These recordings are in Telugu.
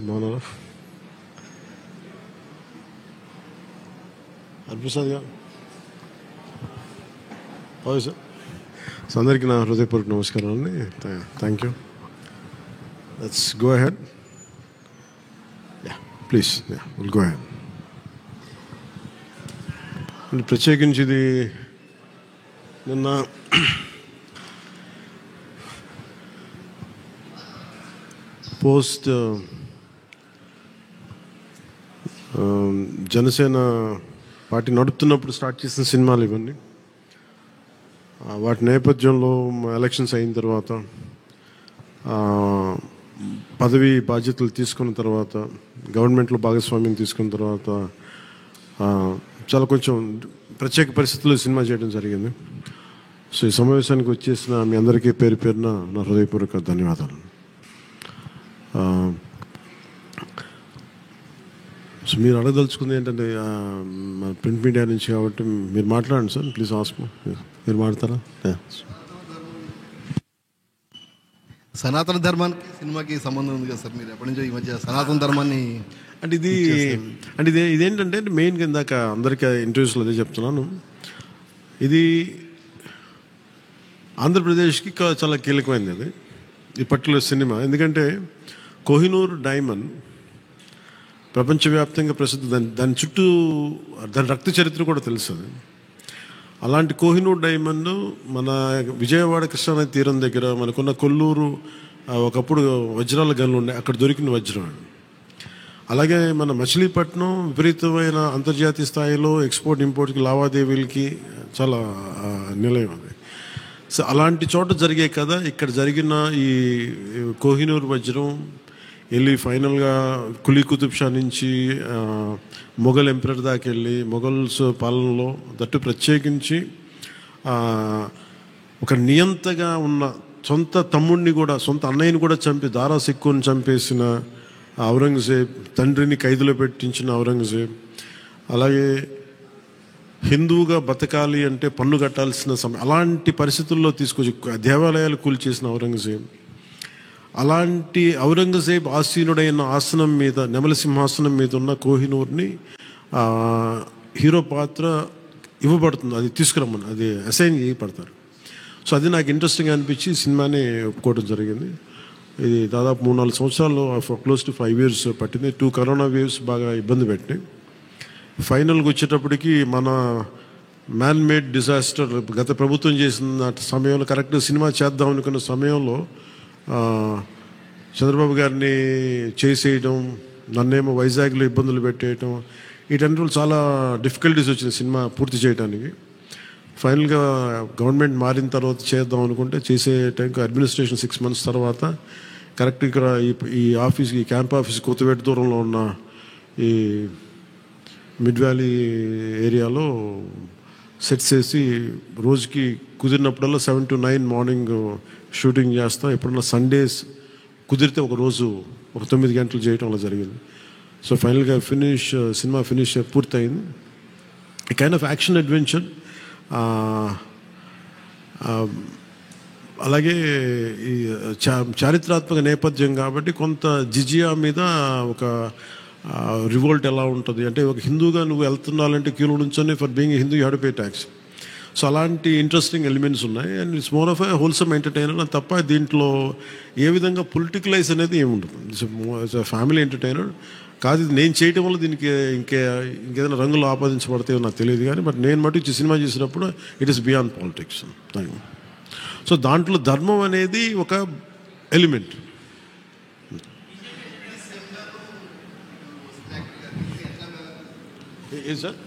బాగున్నారా? హరిప్రసాద్ గారు బాగు సార్. సో అందరికీ నా హృదయపూర్వక నమస్కారం అండి. Thank you. Let's go ahead. Please will go ahead. ప్రత్యేకించి ఇది నిన్న పోస్ట్ జనసేన పార్టీ నడుపుతున్నప్పుడు స్టార్ట్ చేసిన సినిమాలు ఇవన్నీ. వాటి నేపథ్యంలో ఎలక్షన్స్ అయిన తర్వాత పదవి బాధ్యతలు తీసుకున్న తర్వాత గవర్నమెంట్లో భాగస్వామ్యం తీసుకున్న తర్వాత చాలా కొంచెం ప్రత్యేక పరిస్థితుల్లో సినిమా చేయడం జరిగింది. సో ఈ సమావేశానికి వచ్చేసిన మీ అందరికీ పేరు పేరున నా హృదయపూర్వక ధన్యవాదాలు. సో మీరు అడగదలుచుకుంది ఏంటంటే ప్రింట్ మీడియా నుంచి కాబట్టి మీరు మాట్లాడండి సార్. Please ask. మీరు మాట్లాడతారా? సనాతన ధర్మానికి సినిమాకి సంబంధం ఉంది కదా సార్. మీరు ఎప్పటి నుంచో ఈ మధ్య సనాతన ధర్మాన్ని ఇదేంటంటే మెయిన్గా ఇందాక అందరికీ ఇంటర్వ్యూస్లో అదే చెప్తున్నాను. ఇది ఆంధ్రప్రదేశ్కి చాలా కీలకమైనది అది ఈ పర్టికులర్ సినిమా. ఎందుకంటే కోహినూర్ డైమండ్ ప్రపంచవ్యాప్తంగా ప్రసిద్ధి. దాని చుట్టూ దాని రక్త చరిత్ర కూడా తెలుస్తుంది. అలాంటి కోహినూర్ డైమండ్ మన విజయవాడ కృష్ణానది తీరం దగ్గర మనకున్న కొల్లూరు ఒకప్పుడు వజ్రాల గనులు ఉండే అక్కడ దొరికిన వజ్రం. అలాగే మన మచిలీపట్నం విపరీతమైన అంతర్జాతీయ స్థాయిలో ఎక్స్పోర్ట్ ఇంపోర్ట్కి లావాదేవీలకి చాలా నిలయం అది. సో అలాంటి చోట జరిగే కదా ఇక్కడ జరిగిన ఈ కోహినూర్ వజ్రం వెళ్ళి ఫైనల్గా కులీ కుతుబ్ షా నుంచి మొఘల్ ఎంపరర్ దాకా వెళ్ళి మొఘల్స్ పాలనలో దట్టు ప్రత్యేకించి ఒక నియంతగా ఉన్న సొంత తమ్ముడిని కూడా సొంత అన్నయ్యని కూడా చంపి దారా సిక్కుని చంపేసిన ఔరంగజేబ్, తండ్రిని ఖైదులో పెట్టించిన ఔరంగజేబ్, అలాగే హిందువుగా బతకాలి అంటే పన్ను కట్టాల్సిన అలాంటి పరిస్థితుల్లో తీసుకొచ్చి దేవాలయాలు కూల్చేసిన ఔరంగజేబ్, అలాంటి ఔరంగజేబ్ ఆసీనుడైన ఆసనం మీద నెమలి సింహాసనం మీద ఉన్న కోహినూర్ని హీరో పాత్ర ఇవ్వబడుతుంది. అది తీసుకురమ్మని అది అసైన్ చేయబడతారు. సో అది నాకు ఇంట్రెస్టింగ్ అనిపించి సినిమాని ఒప్పుకోవడం జరిగింది. ఇది దాదాపు 3-4 సంవత్సరాలు క్లోజ్ టు 5 years పట్టింది. 2 కరోనా వేవ్స్ బాగా ఇబ్బంది పెట్టినాయి. ఫైనల్గా వచ్చేటప్పటికి మన మ్యాన్ మేడ్ డిజాస్టర్ గత ప్రభుత్వం చేసిన సమయంలో కరెక్ట్గా సినిమా చేద్దాం అనుకున్న సమయంలో చంద్రబాబు గారిని చేసేయడం, నన్నేమో వైజాగ్లో ఇబ్బందులు పెట్టేయటం, వీటన్నిటిలో చాలా డిఫికల్టీస్ వచ్చింది సినిమా పూర్తి చేయడానికి. ఫైనల్గా గవర్నమెంట్ మారిన తర్వాత చేద్దాం అనుకుంటే చేసే టైంకి అడ్మినిస్ట్రేషన్ 6 months తర్వాత కరెక్ట్ ఇక్కడ ఈ ఆఫీస్కి ఈ క్యాంప్ ఆఫీస్ కొత్తపేట దూరంలో ఉన్న ఈ మిడ్ వ్యాలీ ఏరియాలో సెట్స్ వేసి రోజుకి కుదిరినప్పుడల్లా 7 to 9 మార్నింగ్ షూటింగ్ చేస్తాం. ఎప్పుడన్నా సండేస్ కుదిరితే ఒక రోజు ఒక 9 గంటలు చేయటం అలా జరిగింది. సో ఫైనల్గా సినిమా ఫినిష్ పూర్తయింది. ఈ కైండ్ ఆఫ్ యాక్షన్ అడ్వెంచర్, అలాగే ఈ చారిత్రాత్మక నేపథ్యం కాబట్టి కొంత జిజియా మీద ఒక రివోల్ట్ ఎలా ఉంటుంది అంటే ఒక హిందూగా నువ్వు వెళ్తున్నాలంటే క్యూలో నుంచొని for being Hindu you have to pay tax. So అలాంటి ఇంట్రెస్టింగ్ ఎలిమెంట్స్ ఉన్నాయి. And it's more of a wholesome entertainer తప్ప దీంట్లో ఏ విధంగా పొలిటికలైజ్ అనేది ఏముండదు. ఇట్స్ ఫ్యామిలీ ఎంటర్టైనర్ కాదు. ఇది నేను చేయటం వల్ల దీనికి ఇంకేదైనా రంగులు ఆపాదించబడతాయో నాకు తెలియదు కానీ బట్ నేను మటు సినిమా చేసినప్పుడు it is beyond politics. So దాంట్లో ధర్మం అనేది ఒక ఎలిమెంట్. ఏ సార్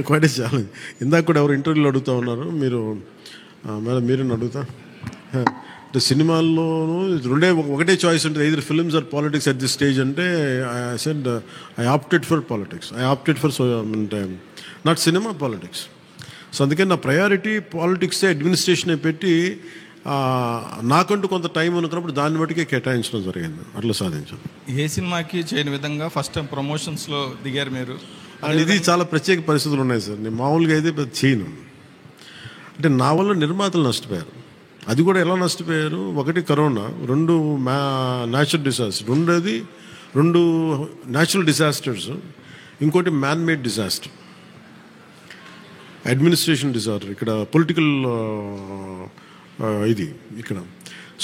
క్వైట్ ఛాలెంజ్. ఇందాక కూడా ఎవరు ఇంటర్వ్యూలో అడుగుతూ ఉన్నారు, మీరు మేడం మీరేనా అడుగుతా అంటే సినిమాల్లోనూ ఒకటే చాయిస్ ఉంటుంది, either films or politics at this stage అంటే I said I opted for politics. I opted for not cinema, politics. So అందుకని నా ప్రయారిటీ పాలిటిక్సే అడ్మినిస్ట్రేషనే పెట్టి నాకంటూ కొంత టైం అనుకున్నప్పుడు దాన్ని బట్టికే కేటాయించడం జరిగింది. అట్లా సాధించాను. ఏ సినిమాకి చేయని విధంగా ఫస్ట్ టైం ప్రమోషన్స్లో దిగారు మీరు. అండ్ ఇది చాలా ప్రత్యేక పరిస్థితులు ఉన్నాయి సార్. నేను మామూలుగా అయితే చేయను. అంటే నా వల్ల నిర్మాతలు నష్టపోయారు. అది కూడా ఎలా నష్టపోయారు? ఒకటి కరోనా, రెండు న్యాచురల్ డిజాస్టర్, రెండు న్యాచురల్ డిజాస్టర్స్, ఇంకోటి man made disaster, administration disaster, ఇక్కడ పొలిటికల్ ఇది ఇక్కడ.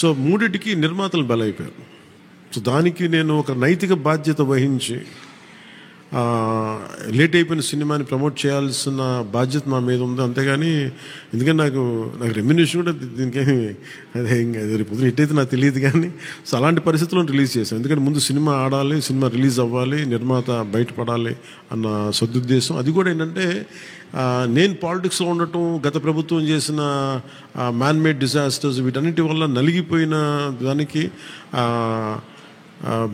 సో మూడింటికి నిర్మాతలు బలైపోయారు. సో దానికి నేను ఒక నైతిక బాధ్యత వహించి లేట్ అయిపోయిన సినిమాని ప్రమోట్ చేయాల్సిన బాధ్యత నా మీద ఉంది. అంతేగాని ఎందుకంటే నాకు రెమ్యునేషన్ కూడా దీనికి అదే ఇంకా పొద్దున హిట్ అయితే నాకు తెలియదు. కానీ సో అలాంటి పరిస్థితుల్లో రిలీజ్ చేశాను. ఎందుకంటే ముందు సినిమా ఆడాలి, సినిమా రిలీజ్ అవ్వాలి, నిర్మాత బయటపడాలి అన్న సదుద్దేశం. అది కూడా ఏంటంటే నేను పాలిటిక్స్లో ఉండటం, గత ప్రభుత్వం చేసిన మ్యాన్ మేడ్ డిజాస్టర్స్, వీటన్నిటి వల్ల నలిగిపోయిన దానికి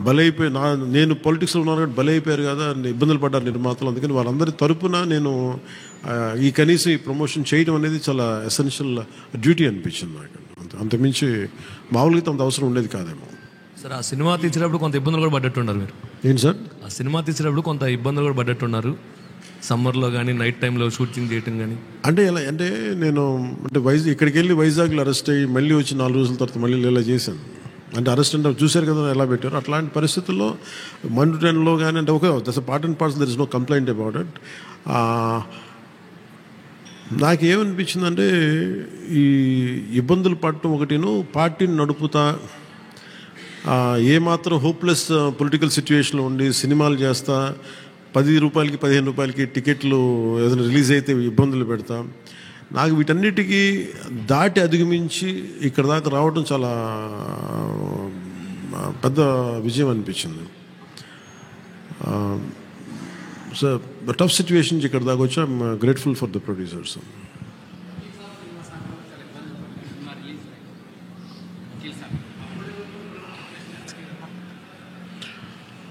బలైపోయి నేను పాలిటిక్స్లో ఉన్నాను కాబట్టి బలైపోయారు కదా, ఇబ్బందులు పడ్డారు నిర్మాతలు. అందుకని వాళ్ళందరి తరపున నేను ఈ కనీసం ఈ ప్రమోషన్ చేయడం అనేది చాలా ఎసెన్షియల్ డ్యూటీ అనిపించింది నాకు. అంతమించి మామూలుగా అంత అవసరం ఉండేది కాదేమో. సార్ ఆ సినిమా తీసేటప్పుడు కొంత ఇబ్బందులు కూడా పడ్డట్టున్నారు మీరు. ఏంటి సార్? ఆ సినిమా తీసేటప్పుడు కొంత ఇబ్బందులు కూడా పడ్డట్టున్నారు, సమ్మర్లో కానీ నైట్ టైంలో షూటింగ్ చేయటం కానీ. అంటే ఎలా అంటే నేను ఇక్కడికి వెళ్ళి వైజాగ్లో అరెస్ట్ అయ్యి మళ్ళీ వచ్చి 4 రోజుల తర్వాత మళ్ళీ ఇలా చేశాను. అంటే అరెస్ట్ అంటే చూశారు కదా ఎలా పెట్టారు. అట్లాంటి పరిస్థితుల్లో మండు టెన్లో కానీ అంటే okay, that's part and parcel, there is no complaint about it. నాకేమనిపించిందంటే ఈ ఇబ్బందులు పడటం ఒకటిను, పార్టీని నడుపుతా ఏమాత్రం హోప్లెస్ పొలిటికల్ సిచ్యువేషన్లో ఉండి సినిమాలు చేస్తా, 10 రూపాయలకి 15 రూపాయలకి టికెట్లు ఏదైనా రిలీజ్ అయితే ఇబ్బందులు పెడతా, నాకు వీటన్నిటికీ దాటి అధిగమించి ఇక్కడ దాకా రావడం చాలా పెద్ద విజయం అనిపించింది. సో టఫ్ సిచ్యువేషన్ ఇక్కడ దాకా వచ్చి I'm grateful for the producers.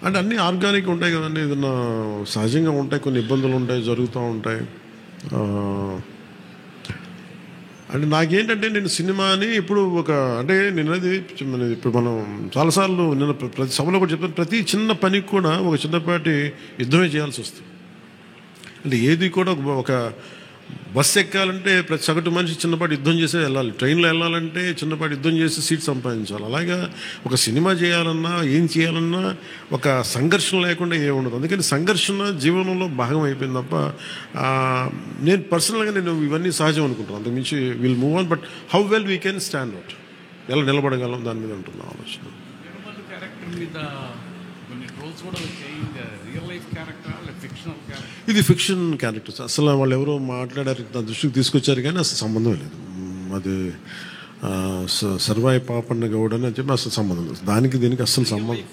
అంటే అన్నీ ఆర్గానిక్ ఉంటాయి కదండి, ఏదన్నా సహజంగా ఉంటాయి, కొన్ని ఇబ్బందులు ఉంటాయి, జరుగుతూ ఉంటాయి. అంటే నాకేంటంటే నేను సినిమాని ఇప్పుడు అంటే నేనది ఇప్పుడు మనం చాలాసార్లు నేను ప్రతి సభలో కూడా చెప్తాను, ప్రతి చిన్న పనికి కూడా ఒక చిన్నపాటి యుద్ధమే చేయాల్సి వస్తుంది. అంటే ఏది కూడా ఒక బస్సు ఎక్కాలంటే ప్రతి సగటు మనిషి చిన్నపాటి యుద్ధం చేసే వెళ్ళాలి, ట్రైన్లో వెళ్ళాలంటే చిన్నపాటి యుద్ధం చేసి సీట్ సంపాదించాలి. అలాగా ఒక సినిమా చేయాలన్నా ఏం చేయాలన్నా ఒక సంఘర్షణ లేకుండా ఏముండదు. అందుకని సంఘర్షణ జీవనంలో భాగం అయిపోయింది తప్ప నేను పర్సనల్గా నేను ఇవన్నీ సహజం అనుకుంటాను. అంతకుమించి will move on, but how well we can stand out, ఎలా నిలబడగలం దాని మీద ఉంటుంది ఆలోచన. ఇది ఫిక్షన్ క్యారెక్టర్స్, అసలు వాళ్ళు ఎవరో మాట్లాడారు, నా దృష్టికి తీసుకొచ్చారు కానీ అసలు సంబంధం లేదు. అది సర్వాయి పాపన్న గౌడ్ అని చెప్పి అసలు సంబంధం లేదు, దానికి దీనికి అస్సలు సంబంధం.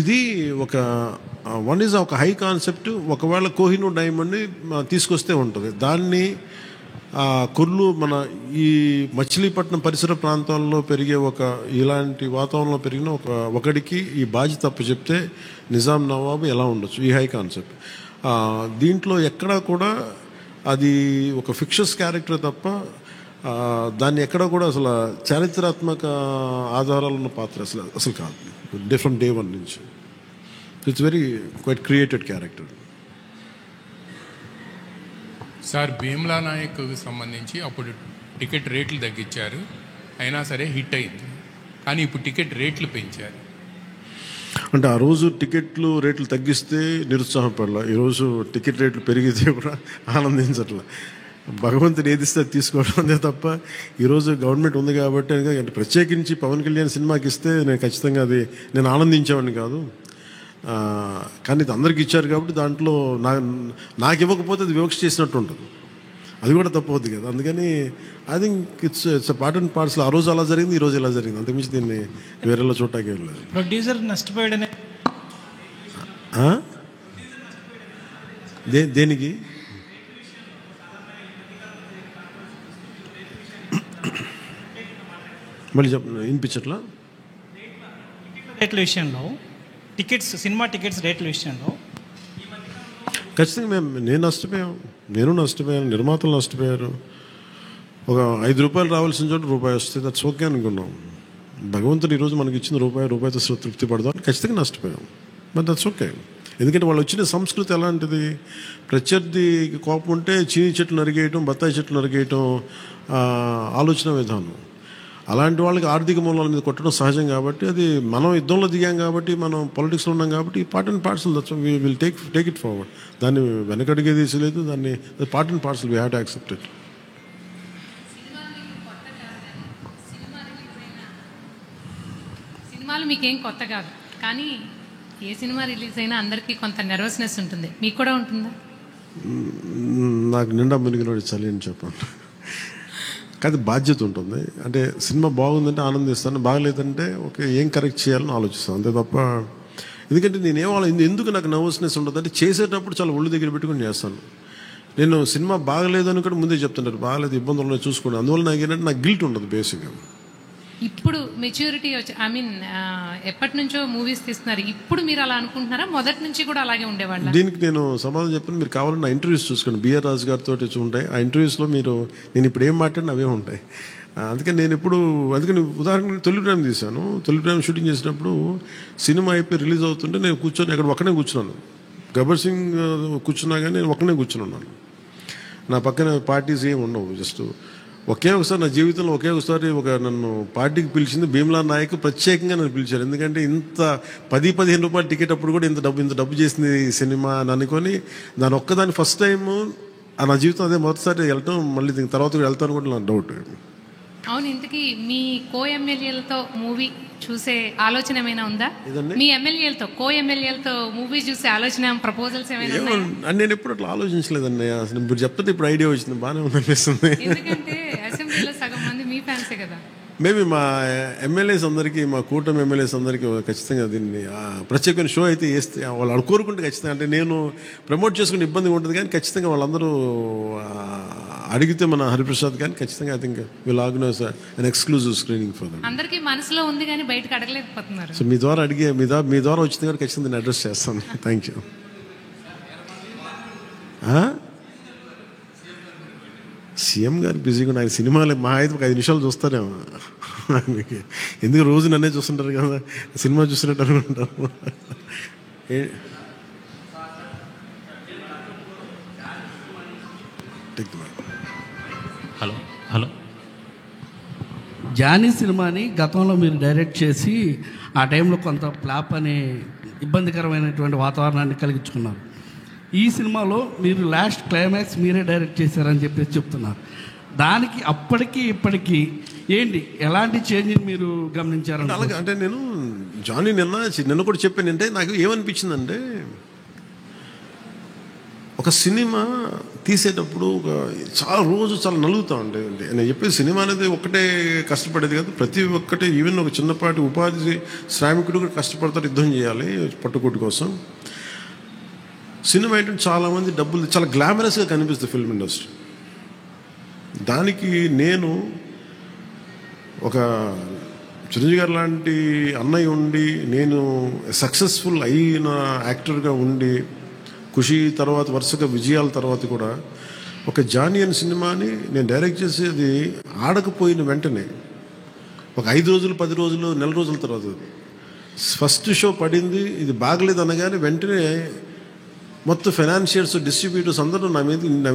ఇది వన్ ఈజ్ ఒక హై కాన్సెప్ట్. ఒకవేళ కోహినూర్ డైమండ్ని తీసుకొస్తే ఉంటుంది, దాన్ని కొర్లు మన ఈ మచిలీపట్నం పరిసర ప్రాంతాల్లో పెరిగే ఇలాంటి వాతావరణంలో పెరిగిన ఒకడికి ఈ బాధ్యత తప్పు చెప్తే నిజాం నవాబు ఎలా ఉండొచ్చు, ఈ హై కాన్సెప్ట్. దీంట్లో ఎక్కడా కూడా అది ఒక ఫిక్షస్ క్యారెక్టర్ తప్ప దాన్ని ఎక్కడా కూడా అసలు చారిత్రాత్మక ఆధారాలు ఉన్న పాత్ర అసలు కాదు, ఫ్రమ్ డే 1 నుంచి. It's very quite created character. Sir Bheemla నాయక్కు సంబంధించి అప్పుడు టికెట్ రేట్లు తగ్గించారు, అయినా సరే హిట్ అయింది. కానీ ఇప్పుడు టికెట్ రేట్లు పెంచారు. అంటే ఆ రోజు టికెట్లు రేట్లు తగ్గిస్తే నిరుత్సాహపడలా, ఈరోజు టికెట్ రేట్లు పెరిగితే కూడా ఆనందించట్లా. భగవంతుని ఏదిస్తే తీసుకోవడం అంతే తప్ప ఈరోజు గవర్నమెంట్ ఉంది కాబట్టి అంటే ప్రత్యేకించి పవన్ కళ్యాణ్ సినిమాకి ఇస్తే నేను ఖచ్చితంగా నేను ఆనందించేవాడిని కాదు. కానీ ఇది అందరికి ఇచ్చారు కాబట్టి దాంట్లో నాకు ఇవ్వకపోతే అది వివక్ష చేసినట్టు ఉంటుంది, అది కూడా తప్పవుద్ది కదా. అందుకని I think it's part and parcel. ఆ రోజు అలా జరిగింది, ఈ రోజు ఇలా జరిగింది, అంతకుమించి దీన్ని వేరేలా చూడటానికి వెళ్ళలేదు. ప్రొడ్యూసర్ నష్టపోయాడనే దేనికి మళ్ళీ వినిపించట్లా? రేట్ల విషయంలో సినిమా టికెట్స్ రేట్ల విషయంలో ఖచ్చితంగా నేను నష్టపోయాను, నిర్మాతలు నష్టపోయారు. ఒక 5 రూపాయలు రావాల్సిన చోట రూపాయి వస్తే దట్స్ ఓకే అనుకున్నాం. భగవంతుడు ఈరోజు మనకి ఇచ్చిన రూపాయితో తృప్తి పడదాం, ఖచ్చితంగా నష్టపోయాం, బట్ దట్స్ ఓకే. ఎందుకంటే వాళ్ళు వచ్చిన సంస్కృతి ఎలాంటిది, ప్రత్యర్థికి కోపం ఉంటే చీని చెట్లు నరిగేయటం, బత్తాయి చెట్లు నరిగేయటం ఆలోచన విధానం. అలాంటి వాళ్ళకి ఆర్థిక మూలాల మీద కొట్టడం సహజం. కాబట్టి అది మనం యుద్ధంలో దిగాం కాబట్టి, మనం పొలిటిక్స్లో ఉన్నాం కాబట్టి part and parcel that's will take it forward. దాన్ని వెనకడిగే తీసలేదు, దాన్ని part and parcel we have to accept it. సినిమాలు మీకేం కొత్త కాదు, కానీ ఏ సినిమా రిలీజ్ అయినా అందరికీ కొంత నెర్వస్నెస్ ఉంటుంది. మీకు కూడా ఉంటుందా? నాకు నిండా మునిగినోడు చలి అని చెప్పాను. కానీ బాధ్యత ఉంటుంది. అంటే సినిమా బాగుందంటే ఆనందిస్తాను, బాగలేదంటే ఓకే ఏం కరెక్ట్ చేయాలని ఆలోచిస్తాను, అంతే తప్ప. ఎందుకంటే ఎందుకు నాకు నర్వస్నెస్ ఉంటుంది అంటే చేసేటప్పుడు చాలా ఒళ్ళు దగ్గర పెట్టుకుని చేస్తాను. నేను సినిమా బాగలేదని కూడా ముందే చెప్తుంటారు, బాగలేదు ఇబ్బందులు ఉన్నాయి చూసుకోండి. అందువల్ల నాకు ఏంటంటే నాకు గిల్ట్ ఉండదు బేసిక్గా. ఇప్పుడు మెచ్యూరిటీ వచ్చి ఎప్పటి నుంచో మూవీస్ తీస్తున్నారు, ఇప్పుడు మీరు అలా అనుకుంటున్నారా? మొదటి నుంచి కూడా అలాగే ఉండేవాళ్ళ? దీనికి నేను సమాధానం చెప్పాను. మీరు కావాలన్న ఇంటర్వ్యూస్ చూసుకోండి, బిఆర్ రాజు గారితో ఉంటాయి. ఆ ఇంటర్వ్యూస్లో నేను ఇప్పుడు ఏం మాట్లాడినా అవే ఉంటాయి. అందుకని అందుకని ఉదాహరణకు తొలి ప్రేమ తీశాను. తొలి ప్రేమ షూటింగ్ చేసినప్పుడు సినిమా అయిపోయి రిలీజ్ అవుతుంటే నేను కూర్చొని అక్కడ ఒక్కనే కూర్చున్నాను. గబ్బర్ సింగ్ కూర్చున్నా కానీ నేను ఒక్కనే కూర్చున్నాను. నా పక్కన పార్టీస్ ఏమి ఉండవు. జస్ట్ ఒకసారి నా జీవితంలో ఒకసారి నన్ను పార్టీకి పిలిచింది భీమ్లా నాయక్. ప్రత్యేకంగా నన్ను పిలిచారు. ఎందుకంటే ఇంత 10-15 రూపాయలు టికెట్ అప్పుడు కూడా ఇంత డబ్బు చేసింది సినిమా అని అనుకొని దాని ఒక్కదాన్ని ఫస్ట్ టైం నా జీవితం అదే మొదటిసారి వెళ్ళటం. మళ్ళీ దీని తర్వాత కూడా వెళ్తాను కూడా నాకు డౌట్. అవును, ఇంతకీ మీ ఎమ్మెల్యేలతో మూవీ చూసే ఆలోచన ఏమైనా ఉందా? మీ ఎమ్మెల్యేలతో మూవీ చూసే ఆలోచన, ప్రపోజల్స్ ఏమైనా ఉన్నాయా? నేను ఎప్పుడు అట్లా ఆలోచించలేదండి. అసలు ఇప్పుడు చెప్తే ఇప్పుడు ఐడియా వచ్చింది, బాగానే ఉందనిపిస్తుంది. ఎందుకంటే అసెంబ్లీలో సగం మంది మీ ఫ్యాన్సే కదా. మేబీ మా ఎమ్మెల్యేస్ అందరికీ, మా కూటమి ఎమ్మెల్యేస్ అందరికీ ఖచ్చితంగా దీన్ని ప్రత్యేకమైన షో అయితే వేస్తే వాళ్ళు కోరుకుంటే ఖచ్చితంగా, అంటే నేను ప్రమోట్ చేసుకునే ఇబ్బందిగా ఉంటుంది కానీ ఖచ్చితంగా వాళ్ళందరూ అడిగితే మన హరిప్రసాద్ కానీ ఖచ్చితంగా I think will organise an exclusive screening for them. అందరికీ మనసులో ఉంది కానీ బయటకు అడగలేకపోతున్నారు. సో మీ ద్వారా వచ్చింది కాబట్టి ఖచ్చితంగా నేను అడ్రస్ చేస్తాను. Thank you. సీఎం గారు బిజీగా ఉన్నాయి. సినిమాలు మా అయితే ఒక 5 నిమిషాలు చూస్తారేమో. ఎందుకు రోజు నన్నే చూస్తుంటారు కదా, సినిమా చూస్తున్నట్టు అనుకుంటారు. హలో జానీ సినిమాని గతంలో మీరు డైరెక్ట్ చేసి ఆ టైంలో కొంత ఫ్లాప్ అనే ఇబ్బందికరమైనటువంటి వాతావరణాన్ని కలిగించుకున్నారు. ఈ సినిమాలో మీరు లాస్ట్ క్లైమాక్స్ మీరే డైరెక్ట్ చేశారని చెప్పేసి చెప్తున్నారు. దానికి అప్పటికి ఇప్పటికీ ఏంటి ఎలాంటి చేంజ్ మీరు గమనించారు? అలాగే అంటే నేను జానీ నిన్న కూడా చెప్పాను. అంటే నాకు ఏమనిపించిందంటే ఒక సినిమా తీసేటప్పుడు చాలా నలుగుతా ఉండే. నేను చెప్పేది సినిమా అనేది ఒక్కటే కష్టపడేది కాదు, ప్రతి ఒక్కటే. ఈవెన్ ఒక చిన్నపాటి ఉపాధి శ్రామికుడు కూడా కష్టపడతారు, యుద్ధం చేయాలి పట్టుకోటి కోసం. సినిమా ఏంటంటే చాలామంది డబ్బులు చాలా గ్లామరస్గా కనిపిస్తుంది ఫిల్మ్ ఇండస్ట్రీ. దానికి నేను ఒక చిరంజీవి గారు లాంటి అన్నయ్య ఉండి, నేను సక్సెస్ఫుల్ అయిన యాక్టర్గా ఉండి, ఖుషి తర్వాత వరుసగా విజయాల తర్వాత కూడా ఒక జానీ అనే సినిమాని నేను డైరెక్ట్ చేసేది ఆడకపోయిన వెంటనే ఒక 5 రోజులు 10 రోజులు నెల రోజుల తర్వాత ఫస్ట్ షో పడింది. ఇది బాగలేదు అనగానే వెంటనే మొత్తం ఫైనాన్షియర్స్, డిస్ట్రిబ్యూటర్స్ అందరూ నా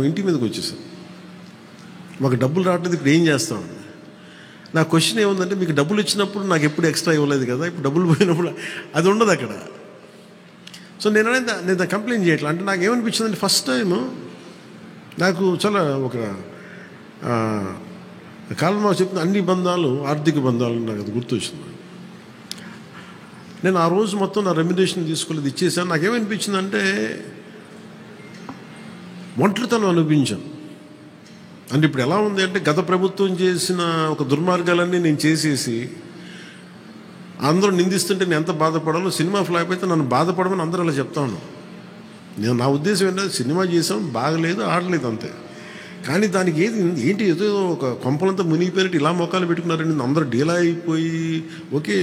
ఇంటి మీదకి వచ్చేసారు. మాకు డబ్బులు రావట్లేదు, ఇప్పుడు ఏం చేస్తాం? నా క్వశ్చన్ ఏముందంటే, మీకు డబ్బులు ఇచ్చినప్పుడు నాకు ఎప్పుడు ఎక్స్ట్రా ఇవ్వలేదు కదా, ఇప్పుడు డబ్బులు పోయినప్పుడు అది ఉండదు అక్కడ. సో నేను కంప్లైంట్ చేయట్లేదు. అంటే నాకు ఏమనిపించిందంటే, ఫస్ట్ టైం నాకు చాలా ఒక కాలంలో చెప్పిన అన్ని బంధాలు ఆర్థిక బంధాలు నాకు అది గుర్తొచ్చింది. నేను ఆ రోజు మొత్తం నా రెమ్యునరేషన్ తీసుకోలేదు, ఇచ్చేసాను. నాకేమనిపించిందంటే ఒంటరితనం అనిపించాను. అంటే ఇప్పుడు ఎలా ఉంది అంటే, గత ప్రభుత్వం చేసిన ఒక దుర్మార్గాలన్నీ నేను చేసేసి అందరూ నిందిస్తుంటే నేను ఎంత బాధపడాలో, సినిమా ఫ్లాప్ అయితే నన్ను బాధపడమని అందరూ అలా చెప్తాను. నా ఉద్దేశం ఏంటంటే, సినిమా చేసాం, బాగలేదు, ఆడలేదు అంతే. కానీ దానికి ఏంటి ఏదో ఒక కొంపలంతా మునిగిపోయినట్టు ఇలా మొక్కలు పెట్టుకున్నారండి. అందరూ డీలా అయిపోయి ఓకే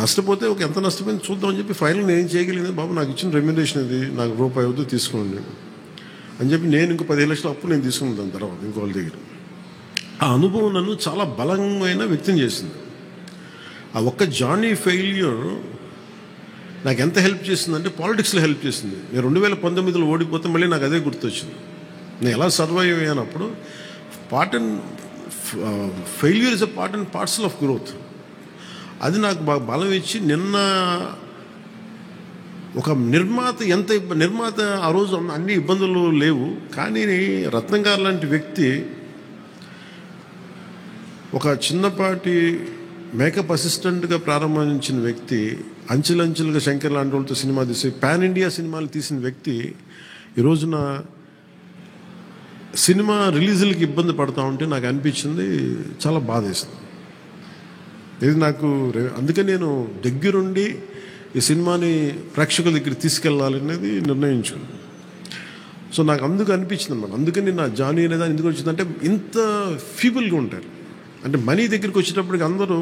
నష్టపోతే ఎంత నష్టపోయింది చూద్దామని చెప్పి ఫైనల్ నేను ఏం చేయగలిగింది, బాబు నాకు ఇచ్చిన రెమ్యునరేషన్ ఇది, నాకు రూపాయి వద్దు తీసుకోండి అని చెప్పి నేను ఇంకో 15 లక్షల అప్పు నేను తీసుకున్నాను. దాని తర్వాత ఇంకోళ్ళ దగ్గర ఆ అనుభవం నన్ను చాలా బలమైన వ్యక్తం చేసింది. ఆ ఒక్క జానీ ఫెయిల్యూర్ నాకు ఎంత హెల్ప్ చేసిందంటే పాలిటిక్స్లో హెల్ప్ చేసింది. నేను 2019లో ఓడిపోతే మళ్ళీ నాకు అదే గుర్తొచ్చింది. నేను ఎలా సర్వైవ్ అయ్యానప్పుడు failure is a part and parcel of growth. అది నాకు బాగా బలం ఇచ్చి నిన్న ఒక నిర్మాత ఆ రోజు అన్ని ఇబ్బందులు లేవు, కానీ రత్నం గారు లాంటి వ్యక్తి ఒక చిన్నపాటి మేకప్ అసిస్టెంట్గా ప్రారంభించిన వ్యక్తి, అంచెలంచెలుగా శంకర్ లాంటి వాళ్ళతో సినిమా తీసి పాన్ ఇండియా సినిమాలు తీసిన వ్యక్తి ఈరోజున సినిమా రిలీజులకి ఇబ్బంది పడతా ఉంటే నాకు అనిపించింది చాలా బాధేస్తుంది. ఇది నాకు అందుకే నేను దగ్గరుండి ఈ సినిమాని ప్రేక్షకుల దగ్గర తీసుకెళ్ళాలనేది నిర్ణయించుకున్నాను. సో నాకు అందుకు అనిపించింది అన్నమాట. అందుకని నా జానీ అనేది ఎందుకు వచ్చిందంటే ఇంత ఫీబుల్గా ఉంటారు. అంటే మనీ దగ్గరికి వచ్చేటప్పటికి అందరూ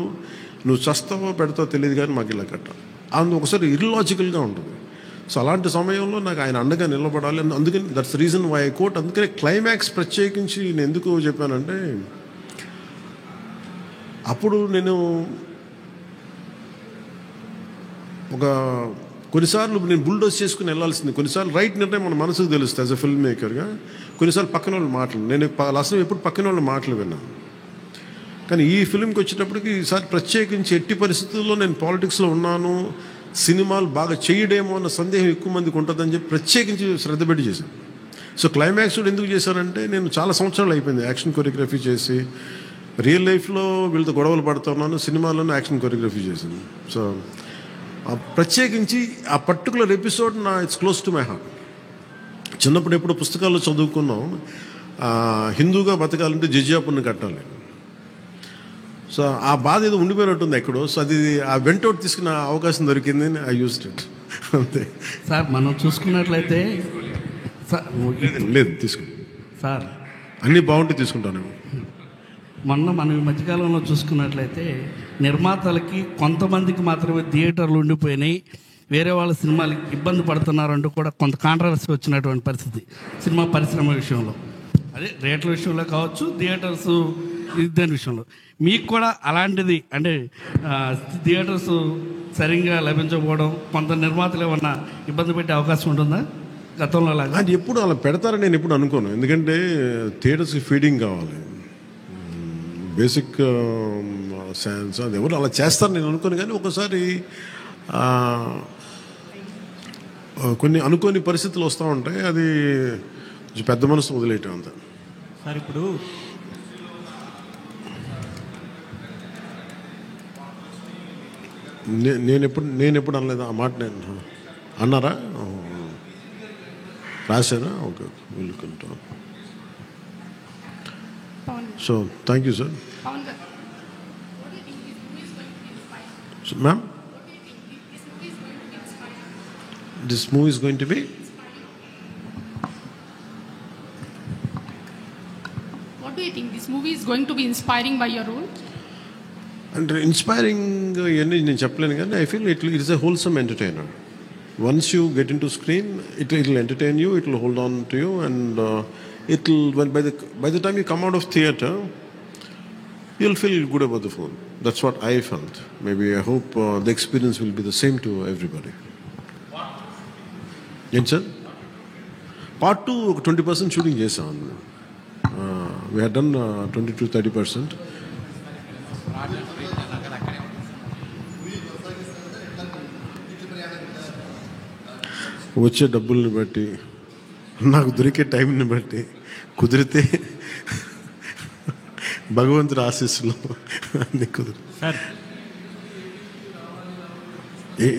నువ్వు చస్తావో పెడతావో తెలియదు కానీ మాకు ఇలా కట్టాలి అందు ఒకసారి ఇర్లాజికల్గా ఉంటుంది. సో అలాంటి సమయంలో నాకు ఆయన అండగా నిలబడాలి. అందుకని that's reason why I quote. అందుకని క్లైమాక్స్ ప్రత్యేకించి నేను ఎందుకు చెప్పానంటే అప్పుడు నేను కొన్నిసార్లు నేను బుల్డోస్ చేసుకుని వెళ్ళాల్సింది, కొన్నిసార్లు రైట్ నిర్ణయం మన మనసుకు తెలుస్తుంది యాజ్ అ ఫిల్మ్ మేకర్గా. కొన్నిసార్లు పక్కన వాళ్ళు మాటలు నేను అసలు ఎప్పుడు పక్కన వాళ్ళ మాటలు విన్నాను. కానీ ఈ ఫిల్మ్కి వచ్చేటప్పటికి ఈసారి ప్రత్యేకించి ఎట్టి పరిస్థితుల్లో నేను పాలిటిక్స్లో ఉన్నాను, సినిమాలు బాగా చేయడేమో అన్న సందేహం ఎక్కువ మందికి ఉంటుందని చెప్పి ప్రత్యేకించి శ్రద్ధ పెట్టి చేశాను. సో క్లైమాక్స్ కూడా ఎందుకు చేశానంటే నేను చాలా సంవత్సరాలు అయిపోయింది యాక్షన్ కొరియోగ్రఫీ చేసి. రియల్ లైఫ్లో వీళ్ళతో గొడవలు పడుతున్నాను, సినిమాల్లోనే యాక్షన్ కొరియోగ్రఫీ చేశాను. సో ప్రత్యేకించి ఆ particular episode it's close to my heart. చిన్నప్పుడు ఎప్పుడు పుస్తకాల్లో చదువుకున్నాం, హిందూగా బతకాలంటే జజియాపుని కట్టాలి. సో ఆ బాధ ఏదో ఉండిపోయినట్టుంది ఎక్కడో. సో అది ఆ వెంటౌట్ తీసుకున్న అవకాశం దొరికింది, ఐ యూజ్డ్ ఇట్ అంతే. సార్ మనం చూసుకున్నట్లయితే లేదు తీసుకుంటా సార్, అన్నీ బాగుంటే తీసుకుంటాను. మనం ఈ మధ్యకాలంలో చూసుకున్నట్లయితే నిర్మాతలకి కొంతమందికి మాత్రమే థియేటర్లు ఉండిపోయినాయి, వేరే వాళ్ళ సినిమాలకి ఇబ్బంది పడుతున్నారంటూ కూడా కొంత కాంట్రవర్సీ వచ్చినటువంటి పరిస్థితి సినిమా పరిశ్రమ విషయంలో. అదే రేట్ల విషయంలో కావచ్చు, థియేటర్స్ దాని విషయంలో. మీకు కూడా అలాంటిది అంటే థియేటర్స్ సరిగ్గా లభించకపోవడం, కొంత నిర్మాతలు ఏమన్నా ఇబ్బంది పెట్టే అవకాశం ఉంటుందా గతంలో లాగా? అది ఎప్పుడు అలా పెడతారని నేను ఎప్పుడు అనుకోను. ఎందుకంటే థియేటర్స్కి ఫీడింగ్ కావాలి, బేసిక్ సైన్స్, అది ఎవరు అలా చేస్తారు నేను అనుకోను. కానీ ఒకసారి కొన్ని అనుకోని పరిస్థితులు వస్తూ ఉంటాయి, అది పెద్ద మనసు వదిలేయటం అంతా. సార్ ఇప్పుడు నేను ఎప్పుడు అనలేదు ఆ మాట. నేను అన్నారా, రాశారా? Okay, welcome. So thank you sir. Ma'am, this movie is going to be What do you think this movie is going to be inspiring by your role? అంటే ఇన్స్పైరింగ్ ఇవన్నీ నేను చెప్పలేను, కానీ I feel it is a wholesome entertainer. Once you get in to screen, it will entertain you, it will hold on to you, and it will by the time you come out of theatre, you'll feel good about the film. That's what I felt. Maybe I hope the experience will be the same to everybody. Yes sir. Part 2 20% shooting chesam. We had done 20 to 30%. వచ్చే డబ్బుల్ని బట్టి, నాకు దొరికే టైంని బట్టి, కుదిరితే భగవంతుడి ఆశీస్సులు అన్ని కుదిరి. సార్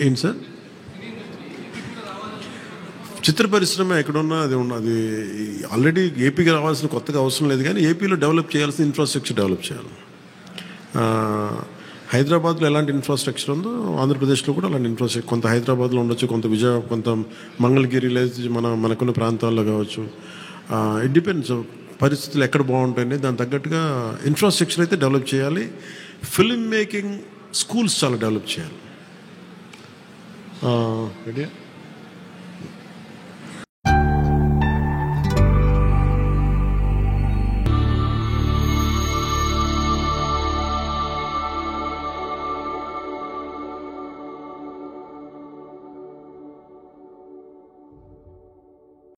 ఏంటి సార్, చిత్ర పరిశ్రమ ఎక్కడున్నా అది ఉన్నది. ఆల్రెడీ ఏపీకి రావాల్సిన కొత్తగా అవసరం లేదు, కానీ ఏపీలో డెవలప్ చేయాల్సిన ఇన్ఫ్రాస్ట్రక్చర్ డెవలప్ చేయాలి. హైదరాబాద్లో ఎలాంటి ఇన్ఫ్రాస్ట్రక్చర్ ఉందో ఆంధ్రప్రదేశ్లో కూడా అలాంటి ఇన్ఫ్రాస్ట్రక్చర్ కొంత హైదరాబాద్లో ఉండొచ్చు, కొంత కొంత మంగళగిరి లేదా మనకున్న ప్రాంతాల్లో కావచ్చు. ఇట్ డిపెండ్స్ పరిస్థితులు ఎక్కడ బాగుంటాయని దాని తగ్గట్టుగా ఇన్ఫ్రాస్ట్రక్చర్ అయితే డెవలప్ చేయాలి. ఫిల్మ్ మేకింగ్ స్కూల్స్ చాలా డెవలప్ చేయాలి. రెడీ